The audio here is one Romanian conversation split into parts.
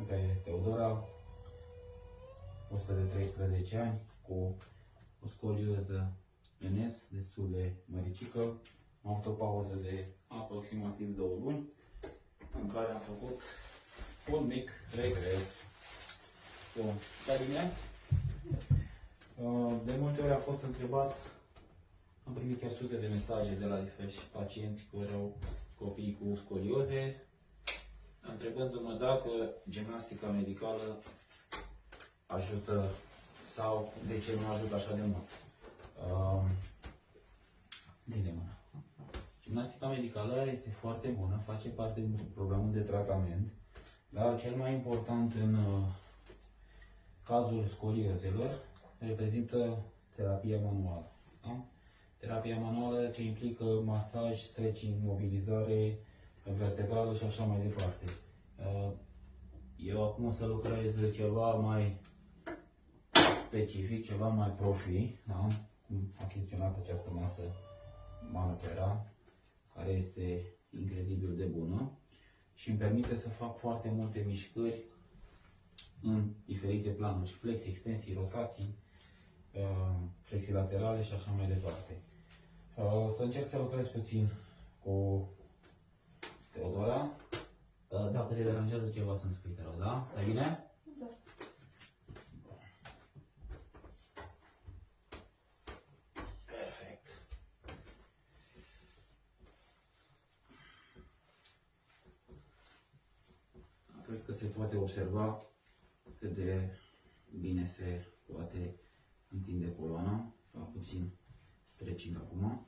pe Teodora, 113 ani, cu o scolioză NS destul de măricică. Am avut o pauză de aproximativ 2 luni, în care am făcut un mic regres. Bun, stai bine? De multe ori a fost întrebat, am primit chiar sute de mesaje de la diferiți pacienți care au copii cu scolioze, întrebându-mă dacă gimnastica medicală ajută sau de ce nu ajută așa de mult. De mână. Gimnastica medicală este foarte bună, face parte din programul de tratament, dar cel mai important în cazul scoliozelor reprezintă terapia manuală. Da? Terapia manuală ce implică masaj, stretching, mobilizare vertebrală și așa mai departe. Eu acum o să lucrez ceva mai specific, ceva mai profi, da? Cum a chestionat această masă Manopera, care este incredibil de bună și îmi permite să fac foarte multe mișcări în diferite planuri, flexii, extensii, rotații, flexii laterale și așa mai departe. O să încerc să lucrez puțin cu Teodora. Dacă te deranjează ceva să-mi spui, te rog, da? Stai bine? Da. Perfect. Cred că se poate observa cât de bine se poate întinde coloana. Fac puțin stretching acum.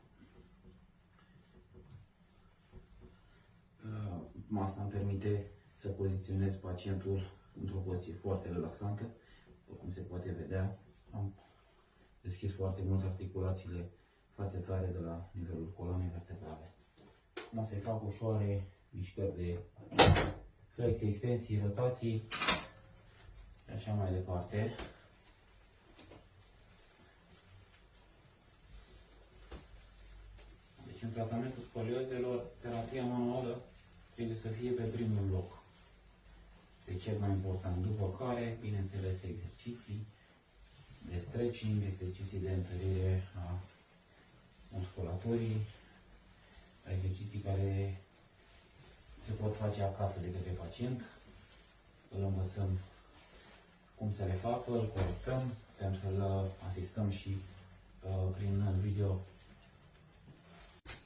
Masa îmi permite să poziționez pacientul într-o poziție foarte relaxantă. După cum se poate vedea, am deschis foarte mult articulațiile fațetare de la nivelul coloanei vertebrale. Acum să-i fac ușoare mișcări de flexii, extensii, rotații și așa mai departe. Deci în tratamentul scoliozelor, terapia manuală trebuie să fie pe primul loc. E cel mai important, după care, bineînțeles, exerciții de stretching, exerciții de întărire a musculaturii, exerciții care se pot face acasă de către pacient, îl învățăm cum să le facă, îl corectăm, putem să-l asistăm și prin video.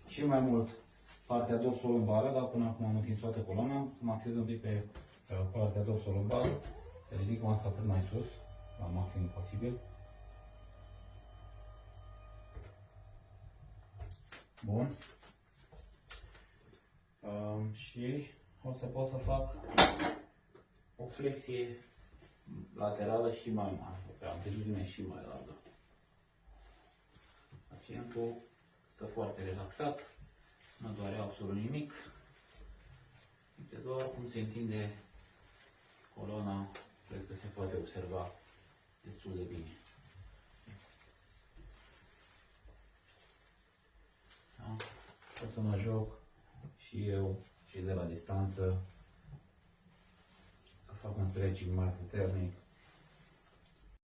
Și mai mult partea dorsolumbară, dar până acum am întins toată coloana, mă axez un pic pe partea dorsolumbară, ridic masa cât mai sus, la maxim posibil. Bun. Și o să pot să fac o flexie laterală și mai mare, pe amplitudine și mai largă. Pacientul stă foarte relaxat, nu doare absolut nimic, de doar cum se întinde coloana, cred că se poate observa destul de bine. Da? Pot să mă joc și eu și de la distanță, să fac un stretching mai puternic.